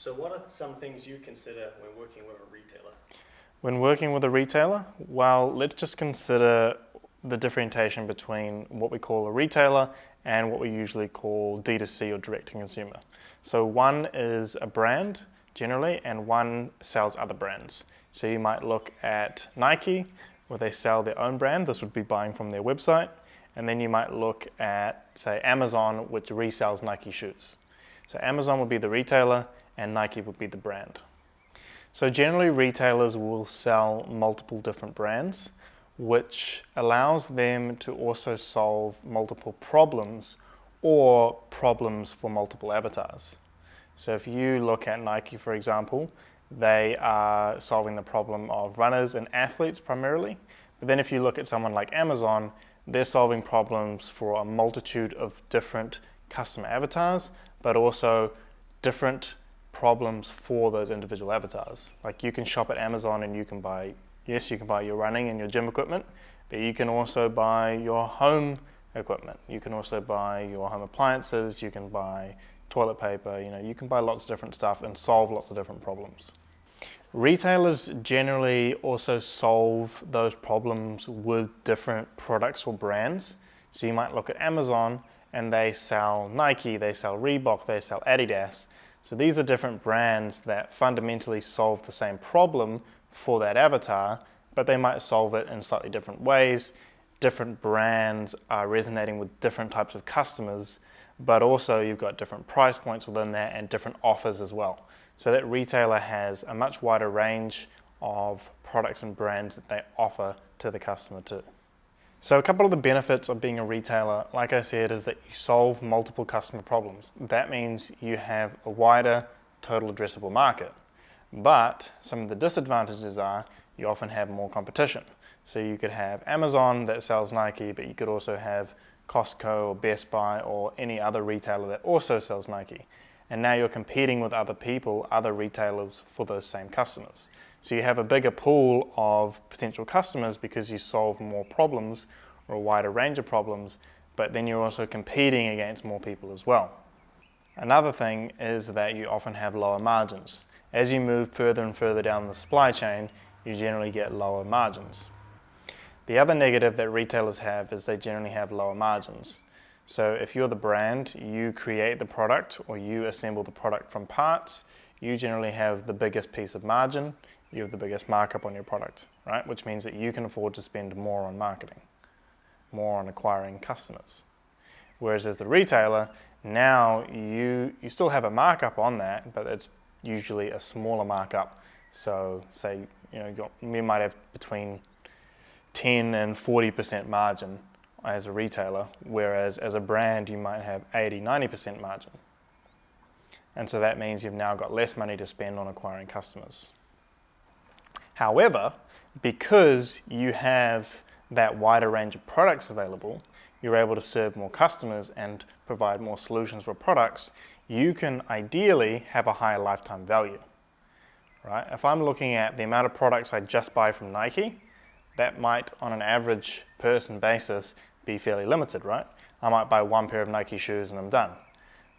So what are some things you consider when working with a retailer? When working with a retailer, well, let's just consider the differentiation between what we call a retailer and what we usually call D2C or direct to consumer. So one is a brand generally, and one sells other brands. So you might look at Nike, where they sell their own brand. This would be buying from their website. And then you might look at, say, Amazon, which resells Nike shoes. So Amazon would be the retailer and Nike would be the brand. So generally retailers will sell multiple different brands, which allows them to also solve multiple problems or problems for multiple avatars. So if you look at Nike, for example, they are solving the problem of runners and athletes primarily. But then if you look at someone like Amazon, they're solving problems for a multitude of different customer avatars, but also different problems for those individual avatars. Like you can shop at Amazon and you can buy, yes, you can buy your running and your gym equipment, but you can also buy your home equipment. You can also buy your home appliances, you can buy toilet paper, you can buy lots of different stuff and solve lots of different problems. Retailers generally also solve those problems with different products or brands. So you might look at Amazon and they sell Nike, they sell Reebok, they sell Adidas. So these are different brands that fundamentally solve the same problem for that avatar, but they might solve it in slightly different ways. Different brands are resonating with different types of customers, but also you've got different price points within that and different offers as well. So that retailer has a much wider range of products and brands that they offer to the customer too. So a couple of the benefits of being a retailer, like I said, is that you solve multiple customer problems. That means you have a wider total addressable market. But some of the disadvantages are you often have more competition. So you could have Amazon that sells Nike, but you could also have Costco or Best Buy or any other retailer that also sells Nike. And now you're competing with other people, other retailers for those same customers. So you have a bigger pool of potential customers because you solve more problems or a wider range of problems, but then you're also competing against more people as well. Another thing is that you often have lower margins. As you move further and further down the supply chain, you generally get lower margins. The other negative that retailers have is they generally have lower margins. So if you're the brand, you create the product or you assemble the product from parts, you generally have the biggest piece of margin, you have the biggest markup on your product, right? Which means that you can afford to spend more on marketing, more on acquiring customers. Whereas as the retailer, now you still have a markup on that, but it's usually a smaller markup. So say, you might have between 10 and 40% margin as a retailer, whereas as a brand you might have 80-90% margin. And so that means you've now got less money to spend on acquiring customers. However, because you have that wider range of products available, you're able to serve more customers and provide more solutions for products, you can ideally have a higher lifetime value, right? If I'm looking at the amount of products I just buy from Nike, that might, on an average person basis, be fairly limited, right? I might buy one pair of Nike shoes and I'm done.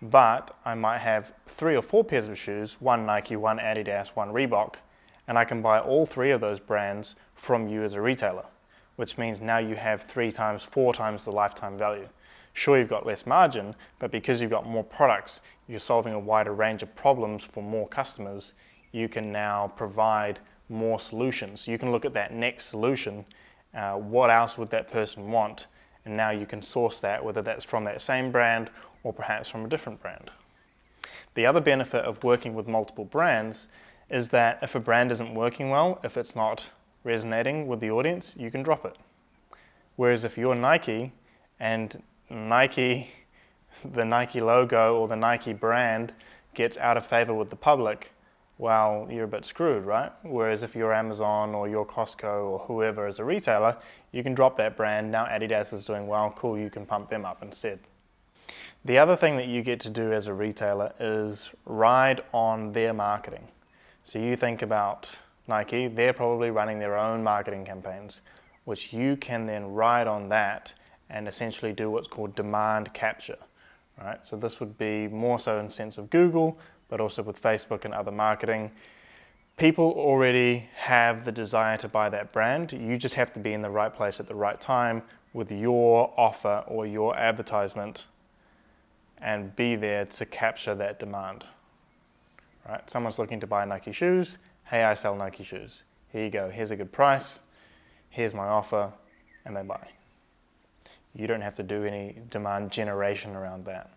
But I might have 3 or 4 pairs of shoes, one Nike, one Adidas, one Reebok, and I can buy all 3 of those brands from you as a retailer, which means now you have 3 times, 4 times the lifetime value. Sure, you've got less margin, but because you've got more products, you're solving a wider range of problems for more customers, you can now provide more solutions. You can look at that next solution, what else would that person want, and now you can source that, whether that's from that same brand or perhaps from a different brand. The other benefit of working with multiple brands is that if a brand isn't working well, if it's not resonating with the audience, you can drop it. Whereas if you're Nike and the Nike logo or the Nike brand gets out of favor with the public, well, you're a bit screwed, right? Whereas if you're Amazon or you're Costco or whoever as a retailer, you can drop that brand. Now Adidas is doing well, cool, you can pump them up instead. The other thing that you get to do as a retailer is ride on their marketing. So you think about Nike, they're probably running their own marketing campaigns, which you can then ride on that and essentially do what's called demand capture, right? So this would be more so in the sense of Google, but also with Facebook and other marketing. People already have the desire to buy that brand. You just have to be in the right place at the right time with your offer or your advertisement and be there to capture that demand. Right? Someone's looking to buy Nike shoes. Hey, I sell Nike shoes. Here you go. Here's a good price. Here's my offer, and they buy. You don't have to do any demand generation around that.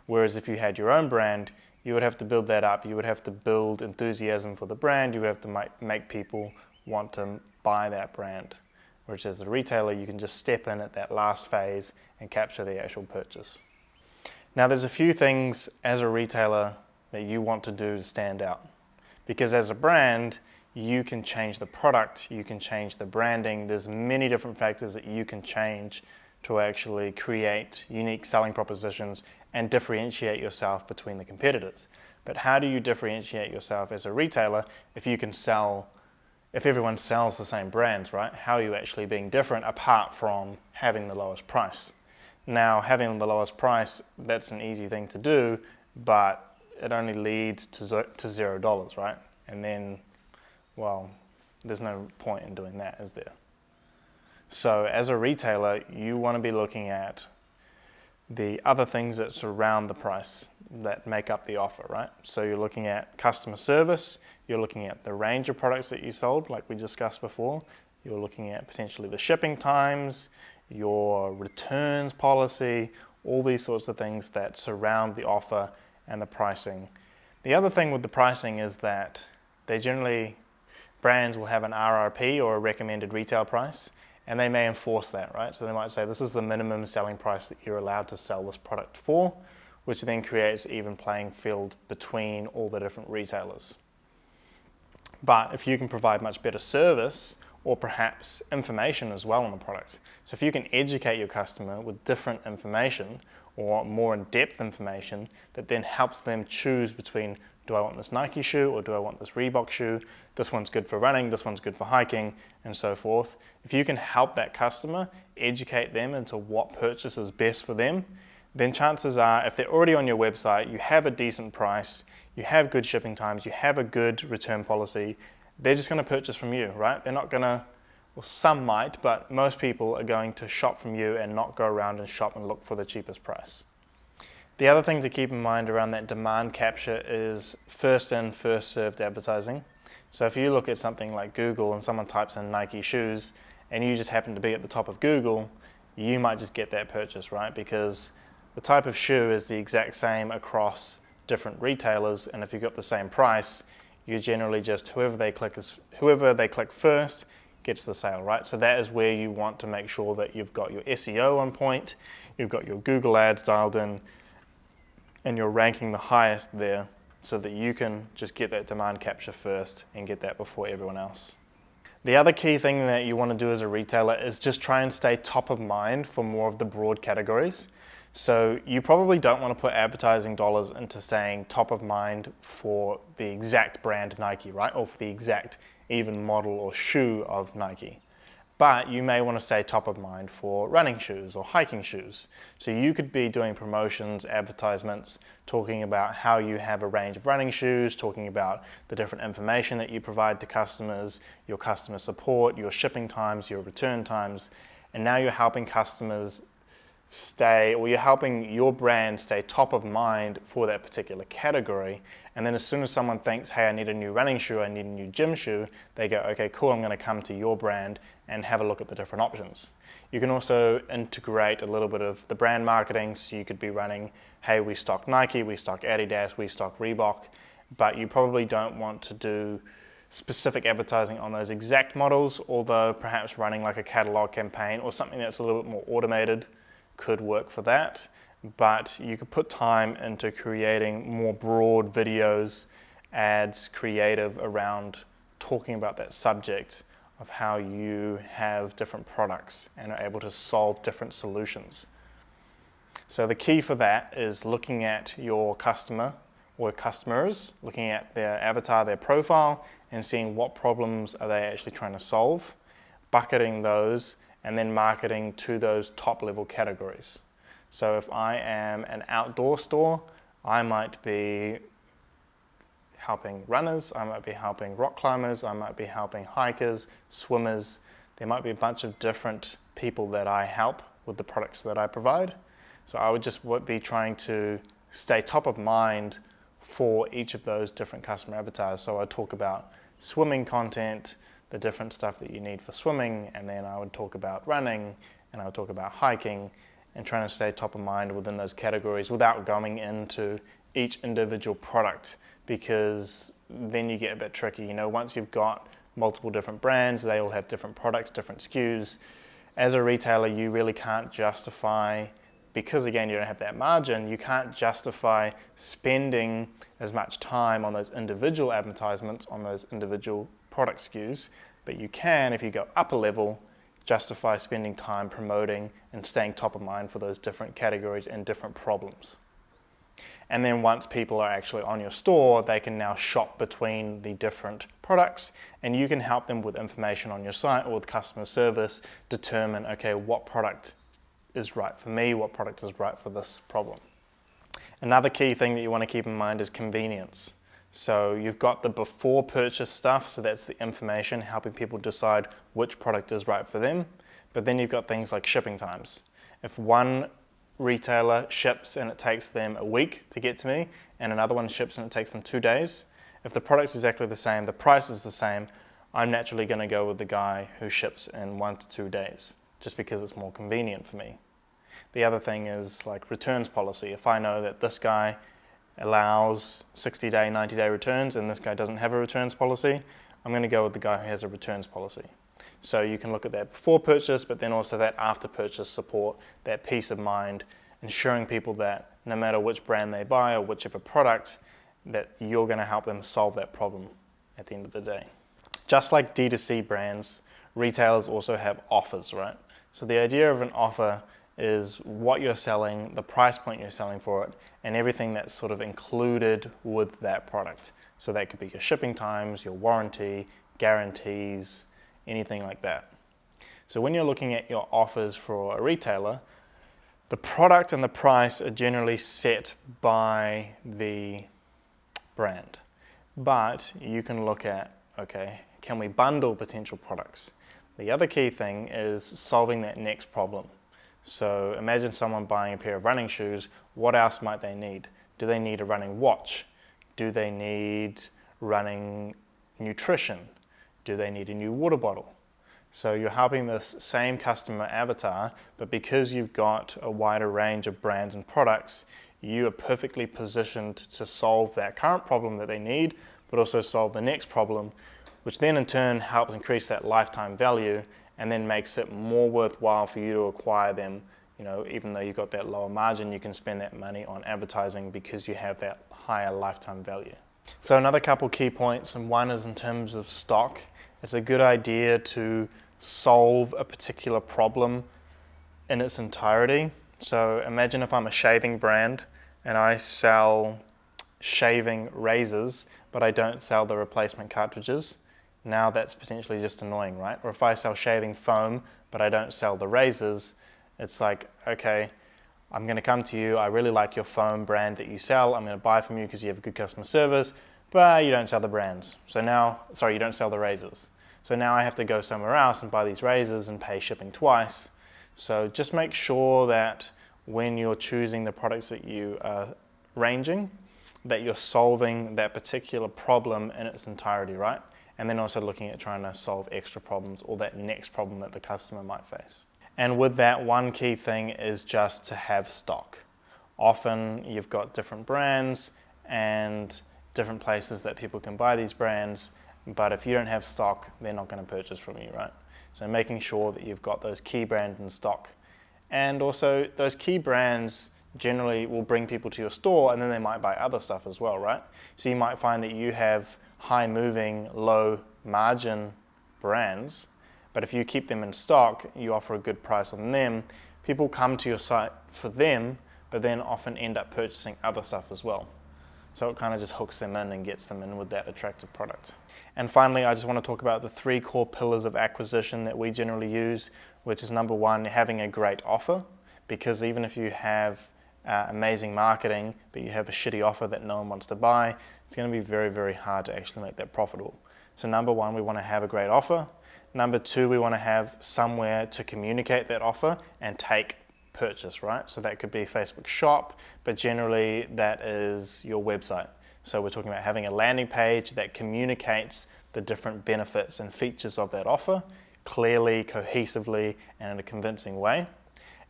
Whereas if you had your own brand, you would have to build that up. You would have to build enthusiasm for the brand. You would have to make people want to buy that brand. Whereas as a retailer, you can just step in at that last phase and capture the actual purchase. Now, there's a few things as a retailer that you want to do to stand out. Because as a brand, you can change the product, you can change the branding. There's many different factors that you can change to actually create unique selling propositions and differentiate yourself between the competitors. But how do you differentiate yourself as a retailer if everyone sells the same brands, right? How are you actually being different apart from having the lowest price? Now, having the lowest price, that's an easy thing to do, but it only leads to $0, right? And then, well, there's no point in doing that, is there? So as a retailer, you want to be looking at the other things that surround the price that make up the offer, right? So you're looking at customer service, you're looking at the range of products that you sold, like we discussed before, you're looking at potentially the shipping times, your returns policy, all these sorts of things that surround the offer and the pricing. The other thing with the pricing is that brands will have an RRP or a recommended retail price, and they may enforce that, right? So they might say this is the minimum selling price that you're allowed to sell this product for, which then creates an even playing field between all the different retailers. But if you can provide much better service or perhaps information as well on the product, so if you can educate your customer with different information or more in-depth information that then helps them choose between, do I want this Nike shoe or do I want this Reebok shoe? This one's good for running, this one's good for hiking, and so forth. If you can help that customer, educate them into what purchase is best for them, then chances are, if they're already on your website, you have a decent price, you have good shipping times, you have a good return policy, they're just going to purchase from you, right? They're not going to, well, some might, but most people are going to shop from you and not go around and shop and look for the cheapest price. The other thing to keep in mind around that demand capture is first in, first served advertising. So if you look at something like Google and someone types in Nike shoes and you just happen to be at the top of Google, you might just get that purchase, right? Because the type of shoe is the exact same across different retailers, and if you've got the same price, you generally just, whoever they click first gets the sale, right? So that is where you want to make sure that you've got your SEO on point, you've got your Google ads dialed in, and you're ranking the highest there so that you can just get that demand capture first and get that before everyone else. The other key thing that you want to do as a retailer is just try and stay top of mind for more of the broad categories. So you probably don't want to put advertising dollars into staying top of mind for the exact brand Nike, right? Or for the exact even model or shoe of Nike. But you may want to stay top of mind for running shoes or hiking shoes. So you could be doing promotions, advertisements, talking about how you have a range of running shoes, talking about the different information that you provide to customers, your customer support, your shipping times, your return times, and now you're helping customers you're helping your brand stay top of mind for that particular category. And then as soon as someone thinks, hey, I need a new running shoe, I need a new gym shoe, they go, okay, cool, I'm going to come to your brand and have a look at the different options. You can also integrate a little bit of the brand marketing, so you could be running, hey, we stock Nike, we stock Adidas, we stock Reebok, but you probably don't want to do specific advertising on those exact models, although perhaps running like a catalog campaign or something that's a little bit more automated could work for that. But you could put time into creating more broad videos, ads, creative around talking about that subject of how you have different products and are able to solve different solutions. So the key for that is looking at your customer or customers, looking at their avatar, their profile, and seeing what problems are they actually trying to solve, bucketing those, and then marketing to those top level categories. So if I am an outdoor store, I might be helping runners, I might be helping rock climbers, I might be helping hikers, swimmers. There might be a bunch of different people that I help with the products that I provide. So I would just be trying to stay top of mind for each of those different customer avatars. So I talk about swimming content, the different stuff that you need for swimming, and then I would talk about running, and I would talk about hiking, and trying to stay top of mind within those categories without going into each individual product, because then you get a bit tricky. You know, once you've got multiple different brands, they all have different products, different SKUs. As a retailer, you really can't justify, because again, you don't have that margin, you can't justify spending as much time on those individual advertisements, on those individual product SKUs, but you can, if you go up a level, justify spending time promoting and staying top of mind for those different categories and different problems. And then once people are actually on your store, they can now shop between the different products, and you can help them with information on your site or with customer service, determine, okay, what product is right for me, what product is right for this problem. Another key thing that you want to keep in mind is convenience. So you've got the before purchase stuff, so that's the information helping people decide which product is right for them. But then you've got things like shipping times. If one retailer ships and it takes them a week to get to me, and another one ships and it takes them 2 days, if the product's exactly the same, the price is the same, I'm naturally going to go with the guy who ships in 1 to 2 days, just because it's more convenient for me. The other thing is like returns policy. If I know that this guy allows 60-day, 90-day returns, and this guy doesn't have a returns policy, I'm going to go with the guy who has a returns policy. So you can look at that before purchase, but then also that after purchase support, that peace of mind, ensuring people that no matter which brand they buy or whichever product, that you're going to help them solve that problem at the end of the day. Just like D2C brands, retailers also have offers, right? So the idea of an offer is what you're selling, the price point you're selling for it, and everything that's sort of included with that product. So that could be your shipping times, your warranty, guarantees, anything like that. So when you're looking at your offers for a retailer, the product and the price are generally set by the brand. But you can look at, okay, can we bundle potential products? The other key thing is solving that next problem. So imagine someone buying a pair of running shoes. What else might they need? Do they need a running watch? Do they need running nutrition? Do they need a new water bottle? So you're helping this same customer avatar, but because you've got a wider range of brands and products, you are perfectly positioned to solve that current problem that they need, but also solve the next problem, which then in turn helps increase that lifetime value and then makes it more worthwhile for you to acquire them. You know, even though you've got that lower margin, you can spend that money on advertising because you have that higher lifetime value. So another couple key points, and one is in terms of stock. It's a good idea to solve a particular problem in its entirety. So imagine if I'm a shaving brand and I sell shaving razors, but I don't sell the replacement cartridges. Now that's potentially just annoying, right? Or if I sell shaving foam, but I don't sell the razors, it's like, okay, I'm going to come to you, I really like your foam brand that you sell, I'm going to buy from you because you have good customer service, but you don't sell the brands. So now, sorry, you don't sell the razors. So now I have to go somewhere else and buy these razors and pay shipping twice. So just make sure that when you're choosing the products that you are ranging, that you're solving that particular problem in its entirety, right? And then also looking at trying to solve extra problems or that next problem that the customer might face. And with that, one key thing is just to have stock. Often you've got different brands and different places that people can buy these brands, but if you don't have stock, they're not going to purchase from you, right? So making sure that you've got those key brands in stock. And also those key brands generally will bring people to your store, and then they might buy other stuff as well, right? So you might find that you have high moving, low margin brands, but if you keep them in stock, you offer a good price on them, people come to your site for them, but then often end up purchasing other stuff as well. So it kind of just hooks them in and gets them in with that attractive product. And finally, I just want to talk about the 3 core pillars of acquisition that we generally use, which is number 1, having a great offer, because even if you have amazing marketing, but you have a shitty offer that no one wants to buy, it's going to be very, very hard to actually make that profitable. So number one, we want to have a great offer. Number two, we want to have somewhere to communicate that offer and take purchase, right? So that could be Facebook Shop, but generally that is your website. So we're talking about having a landing page that communicates the different benefits and features of that offer clearly, cohesively, and in a convincing way.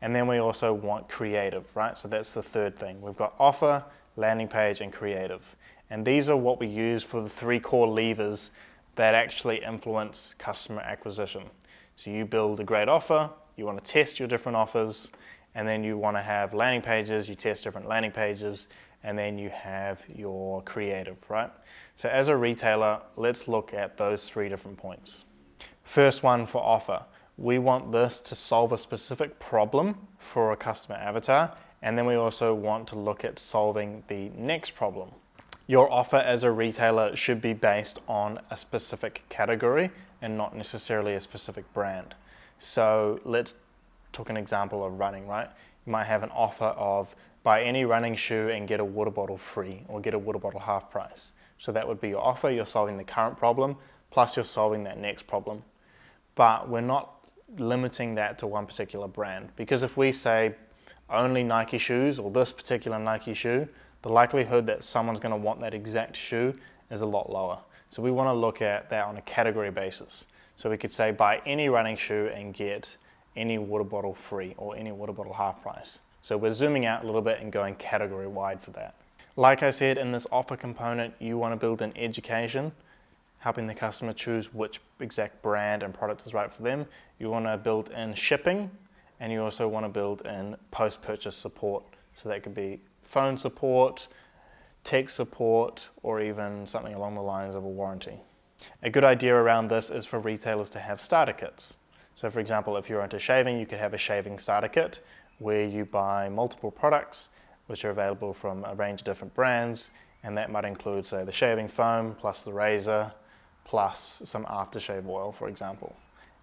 And then we also want creative, right? So that's the third thing. We've got offer, landing page, and creative. And these are what we use for the three core levers that actually influence customer acquisition. So you build a great offer, you want to test your different offers, and then you want to have landing pages, you test different landing pages, and then you have your creative, right? So as a retailer, let's look at those three different points. First one for offer. We want this to solve a specific problem for a customer avatar, and then we also want to look at solving the next problem. Your offer as a retailer should be based on a specific category and not necessarily a specific brand. So let's talk an example of running, right? You might have an offer of buy any running shoe and get a water bottle free, or get a water bottle half price. So that would be your offer. You're solving the current problem, plus you're solving that next problem. But we're not limiting that to one particular brand, because if we say only Nike shoes or this particular Nike shoe, the likelihood that someone's going to want that exact shoe is a lot lower. So we want to look at that on a category basis. So we could say buy any running shoe and get any water bottle free, or any water bottle half price. So we're zooming out a little bit and going category wide for that. Like I said, in this offer component, you want to build in education, helping the customer choose which exact brand and product is right for them. You want to build in shipping, and you also want to build in post-purchase support. So that could be phone support, tech support, or even something along the lines of a warranty. A good idea around this is for retailers to have starter kits. So for example, if you're into shaving, you could have a shaving starter kit where you buy multiple products which are available from a range of different brands, and that might include, say, the shaving foam plus the razor plus some aftershave oil, for example,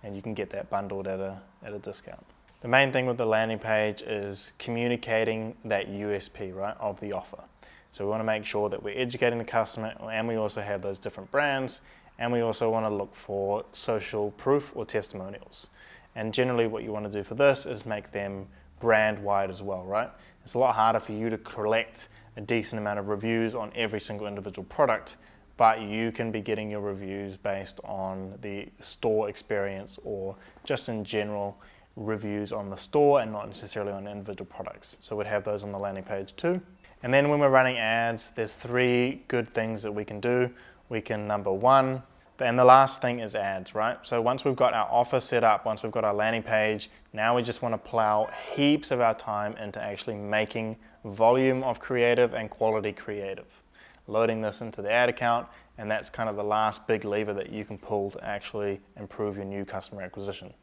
and you can get that bundled at a discount. The main thing with the landing page is communicating that USP, right, of the offer. So we want to make sure that we're educating the customer, and we also have those different brands, and we also want to look for social proof or testimonials. And generally what you want to do for this is make them brand wide as well, right? It's a lot harder for you to collect a decent amount of reviews on every single individual product, but you can be getting your reviews based on the store experience or just in general reviews on the store and not necessarily on individual products. So we'd have those on the landing page too. And then when we're running ads, there's three good things that we can do. We can, number one, and the last thing is ads, right? So once we've got our offer set up, once we've got our landing page, now we just want to plow heaps of our time into actually making volume of creative and quality creative. Loading this into the ad account, and that's kind of the last big lever that you can pull to actually improve your new customer acquisition.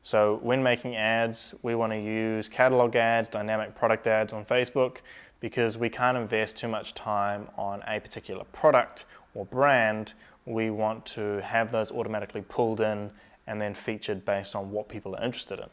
So when making ads, we want to use catalog ads, dynamic product ads on Facebook, because we can't invest too much time on a particular product or brand. We want to have those automatically pulled in and then featured based on what people are interested in.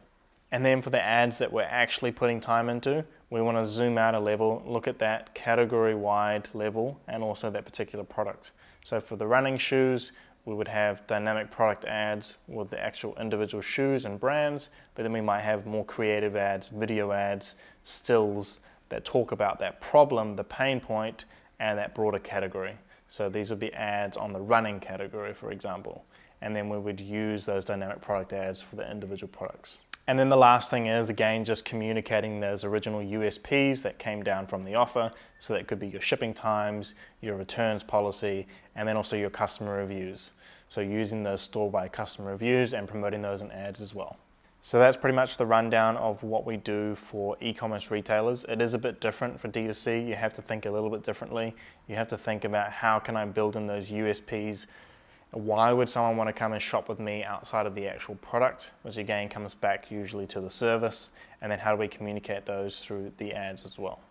And then for the ads that we're actually putting time into, we want to zoom out a level, look at that category-wide level and also that particular product. So for the running shoes, we would have dynamic product ads with the actual individual shoes and brands, but then we might have more creative ads, video ads, stills that talk about that problem, the pain point, and that broader category. So these would be ads on the running category, for example. And then we would use those dynamic product ads for the individual products. And then the last thing is, again, just communicating those original USPs that came down from the offer. So that could be your shipping times, your returns policy, and then also your customer reviews. So using those store by customer reviews and promoting those in ads as well. So that's pretty much the rundown of what we do for e-commerce retailers. It is a bit different for D2C. You have to think a little bit differently. You have to think about how can I build in those USPs. Why would someone want to come and shop with me outside of the actual product, which again comes back usually to the service, and then how do we communicate those through the ads as well.